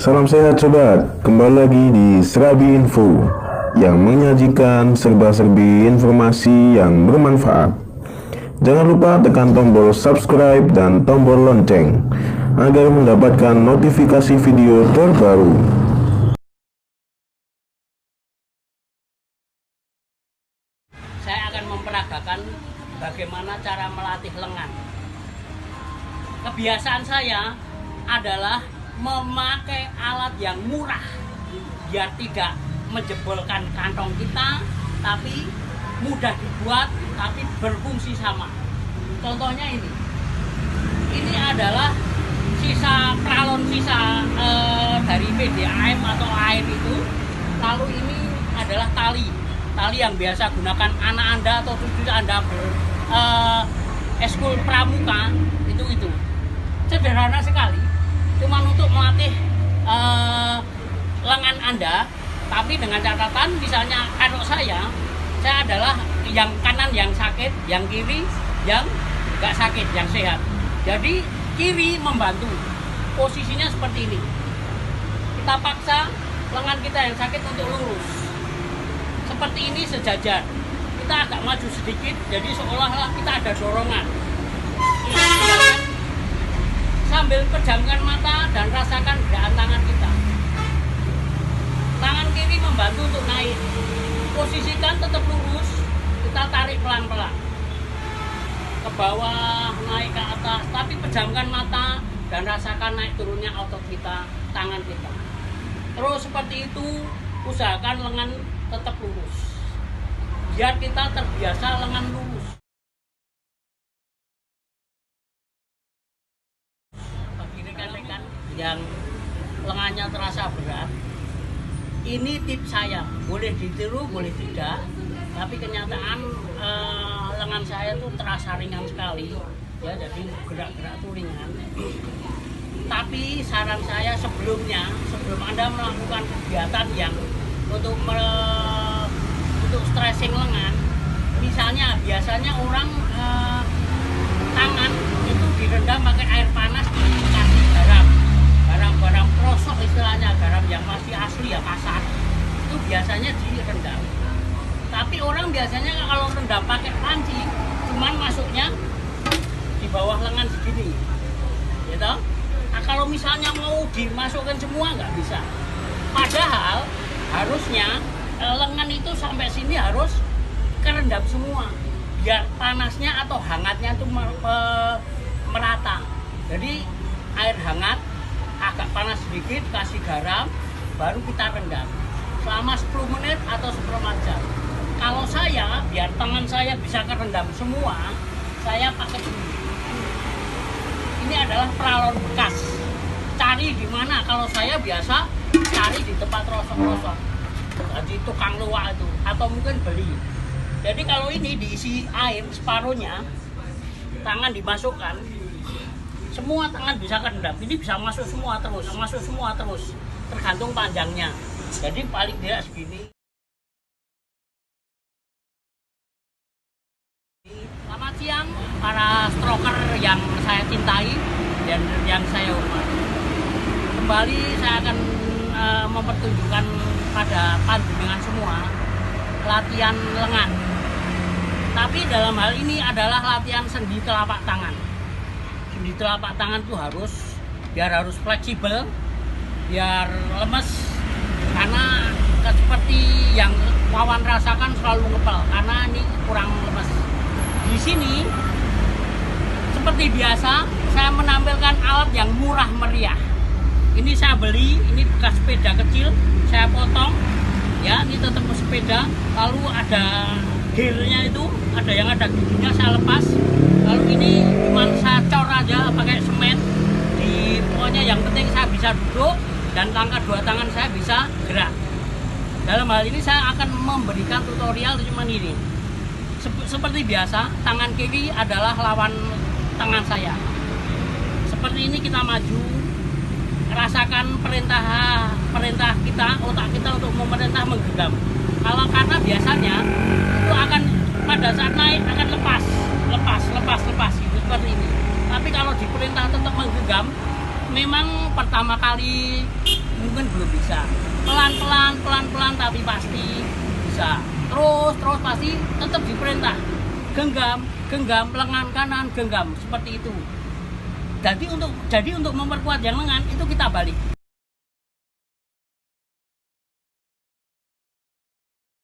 Salam sehat sobat, kembali lagi di Serabi Info yang menyajikan serba-serbi informasi yang bermanfaat. Jangan lupa tekan tombol subscribe dan tombol lonceng agar mendapatkan notifikasi video terbaru. Saya akan memperagakan bagaimana cara melatih lengan. Kebiasaan saya adalah memakai alat yang murah biar tidak menjebolkan kantong kita, tapi mudah dibuat, tapi berfungsi sama. Contohnya ini adalah sisa pralon dari PDAM atau air itu. Lalu ini adalah tali yang biasa gunakan anak Anda atau cucu Anda eskul pramuka itu sederhana sekali, cuma untuk melatih lengan Anda, tapi dengan catatan misalnya kalau saya adalah yang kanan yang sakit, yang kiri yang nggak sakit, yang sehat. Jadi kiri membantu, posisinya seperti ini, kita paksa lengan kita yang sakit untuk lurus seperti ini sejajar, kita agak maju sedikit, jadi seolah-olah kita ada dorongan. Sambil pejamkan mata dan rasakan gerakan tangan kita. Tangan kiri membantu untuk naik, posisikan tetap lurus, kita tarik pelan-pelan ke bawah, naik ke atas, tapi pejamkan mata dan rasakan naik turunnya otot kita, tangan kita. Terus seperti itu, usahakan lengan tetap lurus biar kita terbiasa lengan lurus. Bagi rekan-rekan yang lengannya terasa berat, ini tips saya, boleh ditiru boleh tidak, tapi kenyataan lengan saya tuh terasa ringan sekali ya, jadi gerak-gerak tuh ringan. Tapi saran saya sebelum Anda melakukan kegiatan yang untuk stretching lengan, misalnya biasanya orang tangan itu direndam pakai air panas, dikasih garam prosok istilahnya, garam yang masih asli ya, kasar, itu biasanya direndam. Tapi orang biasanya kalau rendam pakai panci cuman masuknya di bawah lengan segini gitu. Nah, kalau misalnya mau dimasukkan semua nggak bisa, padahal harusnya lengan itu sampai sini harus kerendam semua biar panasnya atau hangatnya itu merata. Jadi air hangat agak panas sedikit, kasih garam, baru kita rendam selama 10 menit atau seperempat jam. Kalau saya biar tangan saya bisa kerendam semua, saya pakai ini adalah pralon bekas. Cari di mana? Kalau saya biasa cari di tempat rosok-rosok, jadi tukang luwak itu, atau mungkin beli. Jadi kalau ini diisi air separuhnya, tangan dimasukkan, semua tangan bisa kerendam. Ini bisa masuk semua terus, tergantung panjangnya. Jadi paling tidak segini. Selamat siang para stroker yang saya cintai dan yang saya hormati. Kembali saya akan mempertunjukkan pada panjenengan semua latihan lengan. Tapi dalam hal ini adalah latihan sendi telapak tangan. Sendi telapak tangan itu harus fleksibel, biar lemes, karena seperti yang Wawan rasakan selalu ngepel karena ini kurang lemes. Di sini seperti biasa saya menampilkan alat yang murah meriah. Ini saya beli, ini bekas sepeda kecil, saya potong ya, ini tetap sepeda, lalu ada gearnya itu, ada yang ada giginya saya lepas, lalu ini cuma saya cor aja pakai semen pokoknya yang penting saya bisa duduk dan dua tangan saya bisa gerak. Dalam hal ini saya akan memberikan tutorial cuma ini. Seperti biasa, tangan kiri adalah lawan tangan saya. Seperti ini kita maju, rasakan perintah kita, otak kita untuk memerintah menggenggam. Kalau karena biasanya itu akan pada saat naik akan lepas gitu, seperti ini. Tapi kalau diperintah tetap menggenggam, memang pertama kali mungkin belum bisa. Pelan-pelan tapi pasti bisa. Terus pasti tetap diperintah. Genggam, lengan kanan, genggam, seperti itu. Jadi untuk memperkuat yang lengan itu kita balik.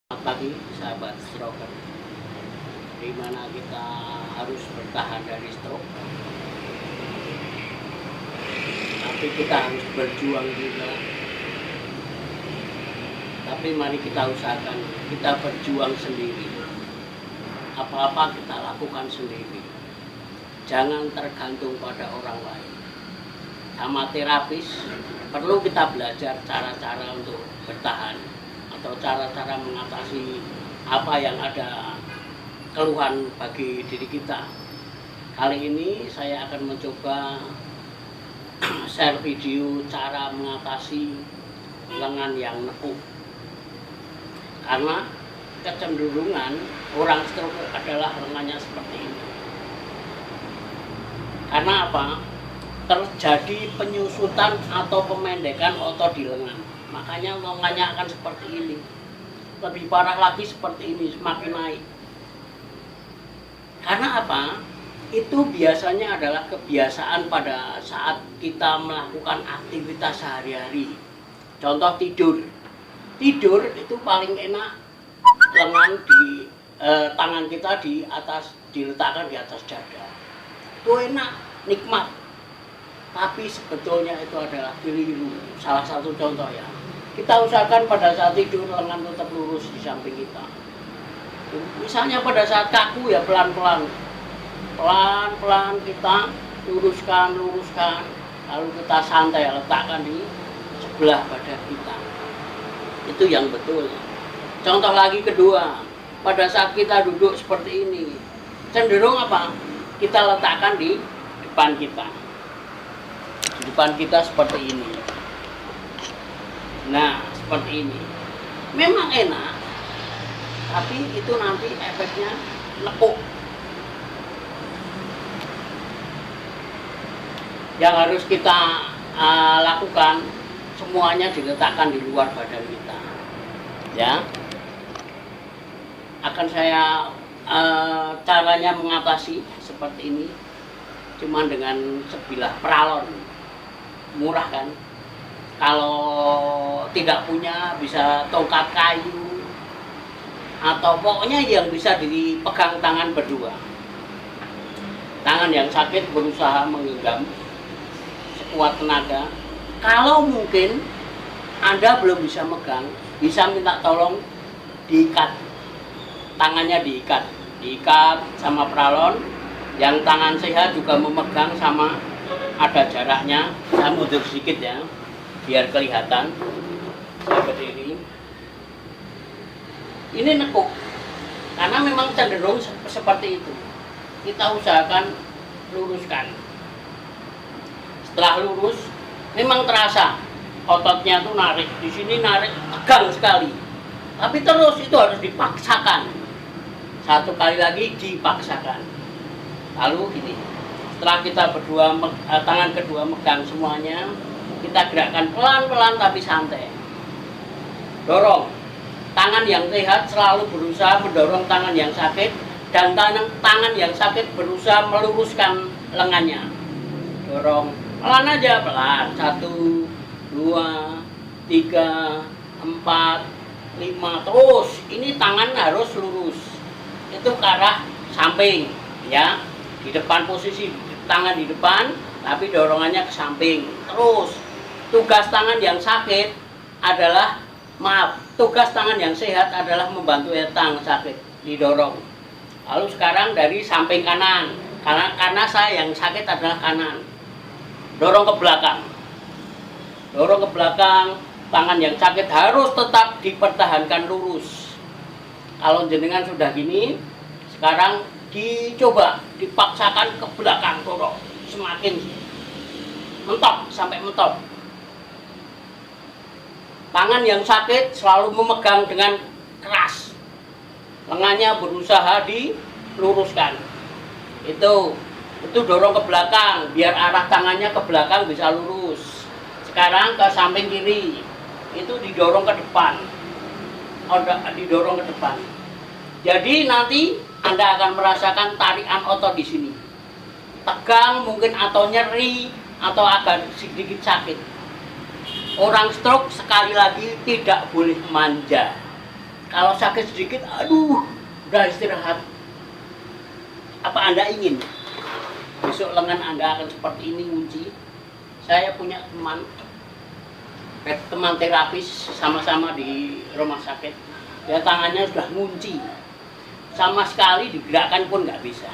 Selamat pagi sahabat stroker. Di mana kita harus bertahan dari stroke. Tapi kita harus berjuang juga. Tapi mari kita usahakan, kita berjuang sendiri. Apa-apa kita lakukan sendiri. Jangan tergantung pada orang lain. Sama terapis, perlu kita belajar cara-cara untuk bertahan atau cara-cara mengatasi apa yang ada keluhan bagi diri kita. Kali ini saya akan mencoba share video cara mengatasi lengan yang nekuk. Karena kecenderungan orang stroke adalah lengannya seperti ini. Karena apa? Terjadi penyusutan atau pemendekan otot di lengan. Makanya lengannya akan seperti ini. Lebih parah lagi seperti ini, semakin naik. Karena apa? Itu biasanya adalah kebiasaan pada saat kita melakukan aktivitas sehari-hari. Contoh tidur. Tidur itu paling enak lengan di tangan kita diletakkan di atas dada. Itu enak, nikmat. Tapi sebetulnya itu adalah keliru. Salah satu contoh ya. Kita usahakan pada saat tidur lengan tetap lurus di samping kita. Misalnya pada saat kaku ya pelan-pelan kita luruskan, lalu kita santai letakkan di sebelah badan kita. Itu yang betul. Contoh lagi kedua, pada saat kita duduk seperti ini, cenderung apa? Kita letakkan di depan kita. Di depan kita seperti ini. Nah, seperti ini. Memang enak, tapi itu nanti efeknya nekuk. Yang harus kita lakukan, semuanya diletakkan di luar badan kita. Ya, akan saya caranya mengatasi seperti ini, cuman dengan sebilah peralon, murah kan. Kalau tidak punya bisa tongkat kayu atau pokoknya yang bisa dipegang tangan berdua. Tangan yang sakit berusaha menggenggam sekuat tenaga. Kalau mungkin Anda belum bisa megang, bisa minta tolong diikat. Tangannya diikat sama peralon. Yang tangan sehat juga memegang sama ada jaraknya. Saya mundur sedikit ya, biar kelihatan. Saya berdiri. Ini nekuk. Karena memang cenderung seperti itu. Kita usahakan luruskan. Setelah lurus, memang terasa ototnya tuh narik. Di sini narik, tegang sekali. Tapi terus itu harus dipaksakan. Satu kali lagi dipaksakan. Lalu ini, setelah kita berdua tangan kedua megang semuanya, kita gerakkan pelan-pelan tapi santai. Dorong. Tangan yang sehat selalu berusaha mendorong tangan yang sakit, dan tangan yang sakit berusaha meluruskan lengannya. Dorong. Pelan aja, pelan. 1, 2, 3, 4, 5. Terus, ini tangan harus lurus. Itu ke arah samping, ya. Di depan, posisi tangan di depan, tapi dorongannya ke samping. Terus, tugas tangan yang sakit adalah, tugas tangan yang sehat adalah membantu tangan sakit, didorong. Lalu sekarang dari samping kanan, karena saya yang sakit adalah kanan. Dorong ke belakang. Dorong ke belakang, tangan yang sakit harus tetap dipertahankan lurus. Kalau jenengan sudah gini, sekarang dicoba dipaksakan ke belakang, dorong semakin mentok sampai mentok. Tangan yang sakit selalu memegang dengan keras. Lengannya berusaha diluruskan. Itu Itu dorong ke belakang, biar arah tangannya ke belakang bisa lurus. Sekarang ke samping kiri, itu didorong ke depan. Didorong ke depan. Jadi nanti Anda akan merasakan tarikan otot di sini. Tegang mungkin atau nyeri atau agak sedikit sakit. Orang stroke sekali lagi tidak boleh manja. Kalau sakit sedikit, aduh, udah istirahat. Apa Anda ingin besok lengan Anda akan seperti ini ngunci? Saya punya teman terapis sama-sama di rumah sakit. Ya tangannya sudah ngunci. Sama sekali digerakkan pun nggak bisa.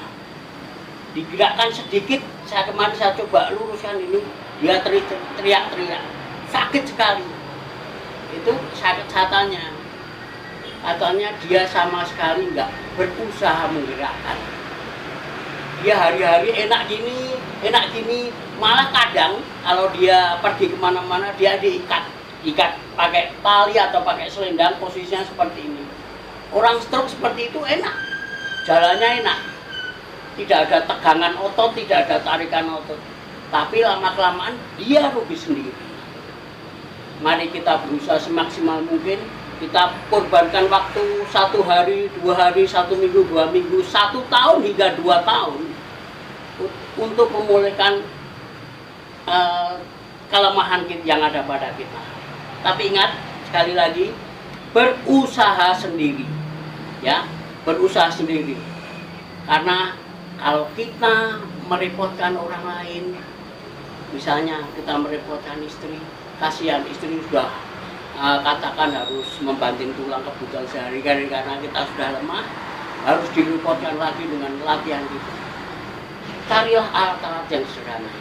Digerakkan sedikit, kemarin saya coba luruskan ini, dia teriak-teriak, sakit sekali. Itu sakit katanya dia sama sekali nggak berusaha menggerakkan. Dia hari-hari enak gini, malah kadang kalau dia pergi kemana-mana dia diikat pakai tali atau pakai selendang, posisinya seperti ini. Orang stroke seperti itu enak, jalannya enak, tidak ada tegangan otot, tidak ada tarikan otot. Tapi lama-kelamaan dia rugi sendiri. Mari kita berusaha semaksimal mungkin, kita korbankan waktu 1 hari, 2 hari, 1 minggu, 2 minggu, 1 tahun hingga 2 tahun untuk memulihkan kelemahan yang ada pada kita. Tapi ingat, sekali lagi, berusaha sendiri, ya, berusaha sendiri. Karena kalau kita merepotkan orang lain, misalnya kita merepotkan istri, kasihan istri sudah katakan harus membanting tulang kebutuhan sehari-hari karena kita sudah lemah, harus direpotkan lagi dengan latihan kita. Carilah alat-alat yang sederhana.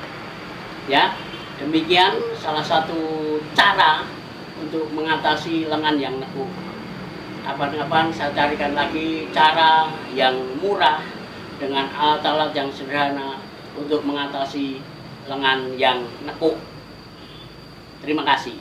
Ya, demikian salah satu cara untuk mengatasi lengan yang nekuk. Kapan-kapan saya carikan lagi cara yang murah dengan alat-alat yang sederhana untuk mengatasi lengan yang nekuk. Terima kasih.